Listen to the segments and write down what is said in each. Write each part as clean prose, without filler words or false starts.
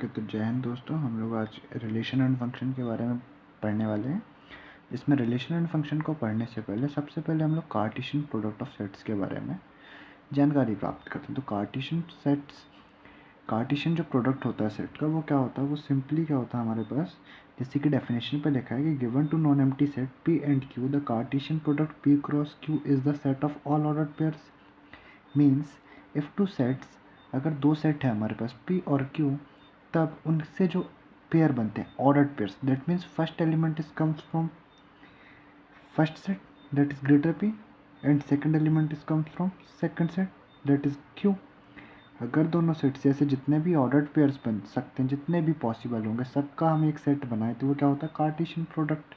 Okay, तो जय हिंद दोस्तों। हम लोग आज रिलेशन एंड फंक्शन के बारे में पढ़ने वाले हैं। इसमें रिलेशन एंड फंक्शन को पढ़ने से पहले सबसे पहले हम लोग कार्टेशियन प्रोडक्ट ऑफ सेट्स के बारे में जानकारी प्राप्त करते हैं। तो कार्टेशियन जो प्रोडक्ट होता है सेट का, वो क्या होता है? वो सिंपली क्या होता है हमारे पास, जैसे कि डेफिनेशन पे लिखा है कि given two non empty set P and Q, the Cartesian product P cross Q is the set of all ordered pairs. Means if two sets, अगर दो सेट है हमारे पास पी और क्यू, तब उनसे जो पेयर बनते हैं ordered pairs, that means first element is comes from first set that is greater P and second element is comes from second set that is Q. अगर दोनों सेट से ऐसे जितने भी ऑर्डर्ड पेयर्स बन सकते हैं, जितने भी पॉसिबल होंगे, सबका हम एक सेट बनाए तो वो क्या होता है? Cartesian product.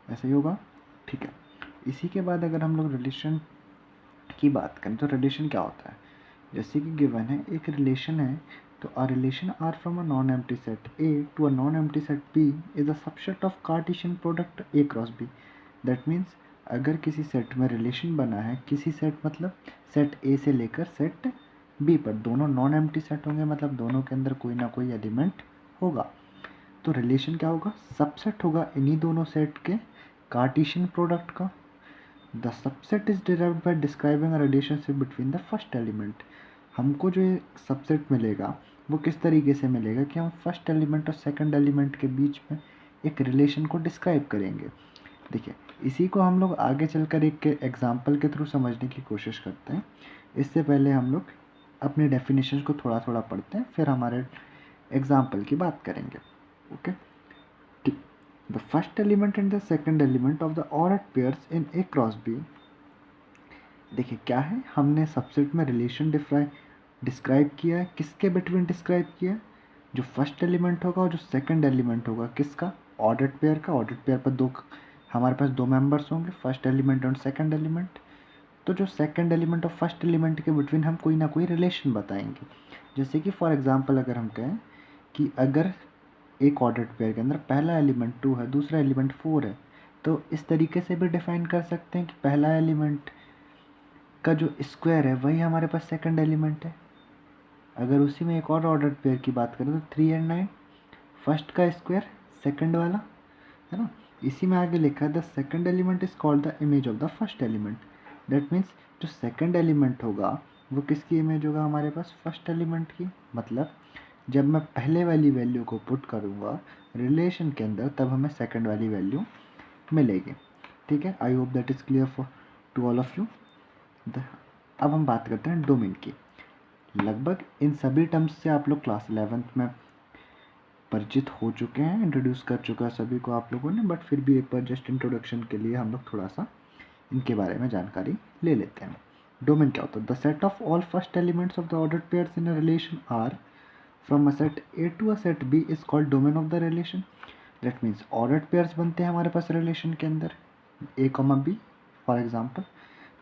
ऐसे ही होगा, ठीक है। इसी के बाद अगर हम लोग रिलेशन की बात करें तो रिलेशन क्या होता है? जैसे कि गिवन है एक रिलेशन है, तो a relation R from a non-empty set A to a non-empty set B is a subset of Cartesian product A cross B. That means अगर किसी सेट में रिलेशन बना है, किसी सेट मतलब सेट A से लेकर सेट B पर, दोनों नॉन एम्प्टी सेट होंगे, मतलब दोनों के अंदर कोई ना कोई एलिमेंट होगा, तो रिलेशन क्या होगा? सबसेट होगा इन्हीं दोनों सेट के कार्टेशियन प्रोडक्ट का। The subset is derived bye describing a relationship between the first element. हमको जो ये सबसेट मिलेगा वो किस तरीके से मिलेगा कि हम फर्स्ट एलिमेंट और सेकंड एलिमेंट के बीच में एक रिलेशन को डिस्क्राइब करेंगे। देखिए, इसी को हम लोग आगे चलकर एक एग्जांपल के थ्रू समझने की कोशिश करते हैं। इससे पहले हम लोग अपनी डेफिनेशन को थोड़ा थोड़ा पढ़ते हैं, फिर हमारे एग्जाम्पल की बात करेंगे। Okay, the first element and the second element of the ordered pairs in A cross B. देखिए क्या है, हमने सबसेट में रिलेशन डिस्क्राइब किया है। किसके बिटवीन डिस्क्राइब किया है? जो फर्स्ट एलिमेंट होगा और जो सेकंड एलिमेंट होगा, किसका? ऑर्डर्ड पेयर का। ऑर्डर्ड पेयर पर दो, हमारे पास दो मेंबर्स होंगे, फर्स्ट एलिमेंट और सेकंड एलिमेंट। तो जो सेकंड एलिमेंट और फर्स्ट एलिमेंट के बिटवीन हम कोई ना कोई रिलेशन बताएंगे। जैसे कि फॉर एग्जांपल अगर हम कहें कि अगर एक ऑर्डर्ड पेयर के अंदर पहला एलिमेंट 2 है, दूसरा एलिमेंट 4 है, तो इस तरीके से भी डिफाइन कर सकते हैं कि पहला एलिमेंट का जो स्क्वायर है वही हमारे पास सेकंड एलिमेंट है। अगर उसी में एक और ऑर्डर्ड पेयर की बात करें तो 3 एंड 9, फर्स्ट का स्क्वायर सेकंड वाला, है ना। इसी में आगे लिखा है the second element is called the image of the first element. That means जो सेकंड एलिमेंट होगा वो किसकी इमेज होगा? हमारे पास फर्स्ट एलिमेंट की। मतलब जब मैं पहले वाली वैल्यू को पुट करूँगा रिलेशन के अंदर, तब हमें सेकंड वाली वैल्यू मिलेगी। ठीक है, I hope that is clear for to all of you. अब हम बात करते हैं डोमेन की। लगभग इन सभी टर्म्स से आप लोग क्लास 11th में परिचित हो चुके हैं, इंट्रोड्यूस कर चुका है सभी को आप लोगों ने, बट फिर भी एक बार जस्ट इंट्रोडक्शन के लिए हम लोग थोड़ा सा इनके बारे में जानकारी ले लेते हैं। डोमेन क्या होता है? The set of all first elements of the ordered pairs in a relation R from a set A to a set B is called domain of the relation. That means ordered pairs बनते हैं हमारे पास relation के अंदर, A comma B for example.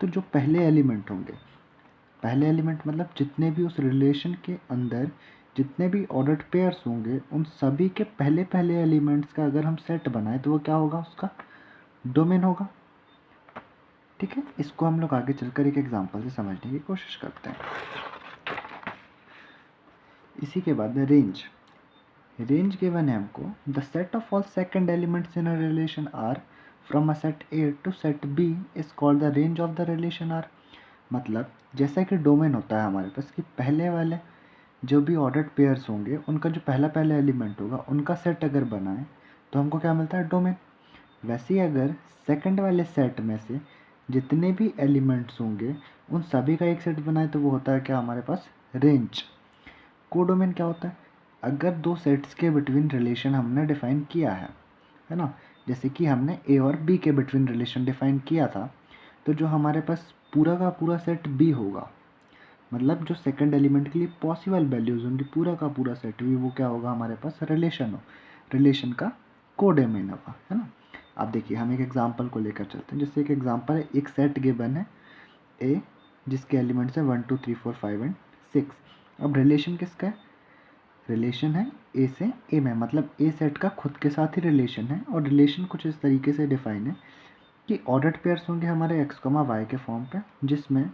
तो जो पहले element होंगे, पहले एलिमेंट मतलब जितने भी उस रिलेशन के अंदर जितने भी ऑर्डर्ड पेयर्स होंगे, उन सभी के पहले पहले एलिमेंट्स का अगर हम सेट बनाए तो वो क्या होगा? उसका डोमेन होगा। ठीक है, इसको हम लोग आगे चलकर एक एग्जांपल से समझने की कोशिश करते हैं। इसी के बाद रेंज। रेंज गिवन है हमको, the set of all second elements in a relation R from a set A to set B is called the range of the relation R. मतलब जैसा कि डोमेन होता है हमारे पास कि पहले वाले जो भी ऑर्डर्ड पेयर्स होंगे उनका जो पहला पहला एलिमेंट होगा उनका सेट अगर बनाए तो हमको क्या मिलता है? डोमेन। वैसे ही अगर सेकंड वाले सेट में से जितने भी एलिमेंट्स होंगे उन सभी का एक सेट बनाए तो वो होता है क्या हमारे पास? रेंज। कोडोमेन क्या होता है? अगर दो सेट्स के बिटवीन रिलेशन हमने डिफाइन किया है ना, जैसे कि हमने ए और बी के बिटवीन रिलेशन डिफाइन किया था, तो जो हमारे पास पूरा का पूरा सेट बी होगा, मतलब जो सेकंड एलिमेंट के लिए पॉसिबल वैल्यूज होंगी, पूरा का पूरा सेट भी, वो क्या होगा? हमारे पास रिलेशन का कोडोमेन होगा, है ना। अब देखिए हम एक एग्जांपल को लेकर चलते हैं। जैसे एक एग्जांपल है, एक सेट गिवन है ए जिसके एलिमेंट्स है 1 2 3 4 5 एंड 6। अब रिलेशन किसका है? रिलेशन है ए से ए में, मतलब ए सेट का खुद के साथ ही रिलेशन है। और रिलेशन कुछ इस तरीके से डिफाइन है कि ऑर्डर्ड पेयर्स होंगे हमारे एक्स कॉमा वाई के फॉर्म पे, जिसमें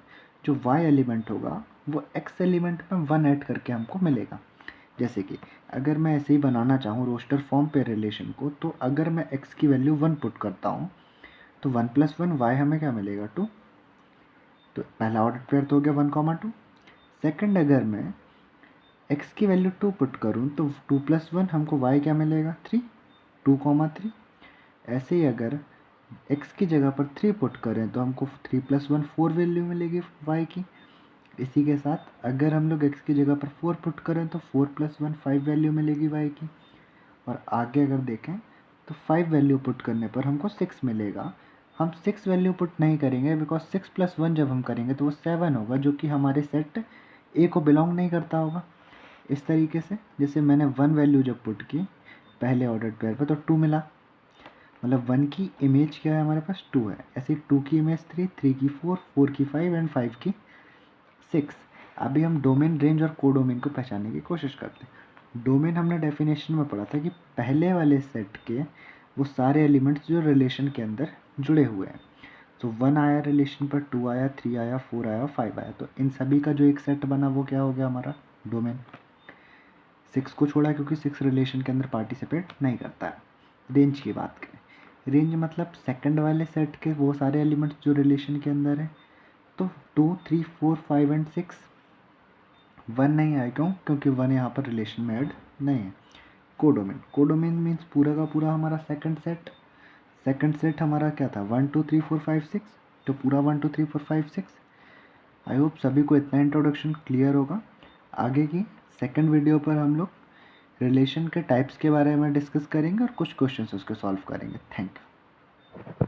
जो वाई एलिमेंट होगा वो एक्स एलिमेंट में 1 ऐड करके हमको मिलेगा। जैसे कि अगर मैं ऐसे ही बनाना चाहूँ रोस्टर फॉर्म पे रिलेशन को, तो अगर मैं x की वैल्यू 1 पुट करता हूँ तो 1 + 1 y हमें क्या मिलेगा 2। तो पहला ऑर्डर पेयर तो हो गया 1, 2। सेकंड अगर मैं x की वैल्यू 2 पुट करूँ तो 2 + 1 हमको y क्या मिलेगा 3, 2, 3। ऐसे ही अगर x की जगह पर 3 पुट करें तो हमको 3 + 1 4 वैल्यू मिलेगी y की। इसी के साथ अगर हम लोग x की जगह पर 4 पुट करें तो 4 + 1 5 वैल्यू मिलेगी y की। और आगे अगर देखें तो 5 वैल्यू पुट करने पर हमको 6 मिलेगा। हम 6 वैल्यू पुट नहीं करेंगे बिकॉज 6 + 1 जब हम करेंगे तो वो 7 होगा, जो कि हमारे सेट ए को बिलोंग नहीं करता होगा। इस तरीके से जैसे मैंने 1 वैल्यू जब पुट की पहले ऑर्डर पेयर पर तो 2 मिला, मतलब 1 की इमेज क्या है हमारे पास 2 है। ऐसे 2 की इमेज 3, 3 की 4, 4 की 5 एंड 5 की 6। अभी हम डोमेन, रेंज और कोडोमेन को पहचानने की कोशिश करते हैं। डोमेन हमने डेफिनेशन में पढ़ा था कि पहले वाले सेट के वो सारे एलिमेंट्स जो रिलेशन के अंदर जुड़े हुए हैं। तो 1 आया रिलेशन पर, 2 आया, 3 आया, 4 आया, 5 आया, तो इन सभी का जो एक सेट बना वो क्या हो गया हमारा डोमेन। 6 को छोड़ा क्योंकि 6 रिलेशन के अंदर पार्टिसिपेट नहीं करता है। रेंज की बात करें, रेंज मतलब सेकंड वाले सेट के वो सारे एलिमेंट्स जो रिलेशन के अंदर है। तो 2, 3, 4, 5 एंड 6। 1 नहीं आया क्यों? क्योंकि 1 यहाँ पर रिलेशन में ऐड नहीं है। कोडोमेन, कोडोमेन मीन्स पूरा का पूरा हमारा सेकंड सेट। सेकंड सेट हमारा क्या था 1, 2, 3, 4, 5, 6, तो पूरा 1, 2, 3, 4, 5, 6। आई होप सभी को इतना इंट्रोडक्शन क्लियर होगा। आगे की सेकंड वीडियो पर हम लोग रिलेशन के टाइप्स के बारे में डिस्कस करेंगे और कुछ क्वेश्चंस उसके सॉल्व करेंगे। Thank you.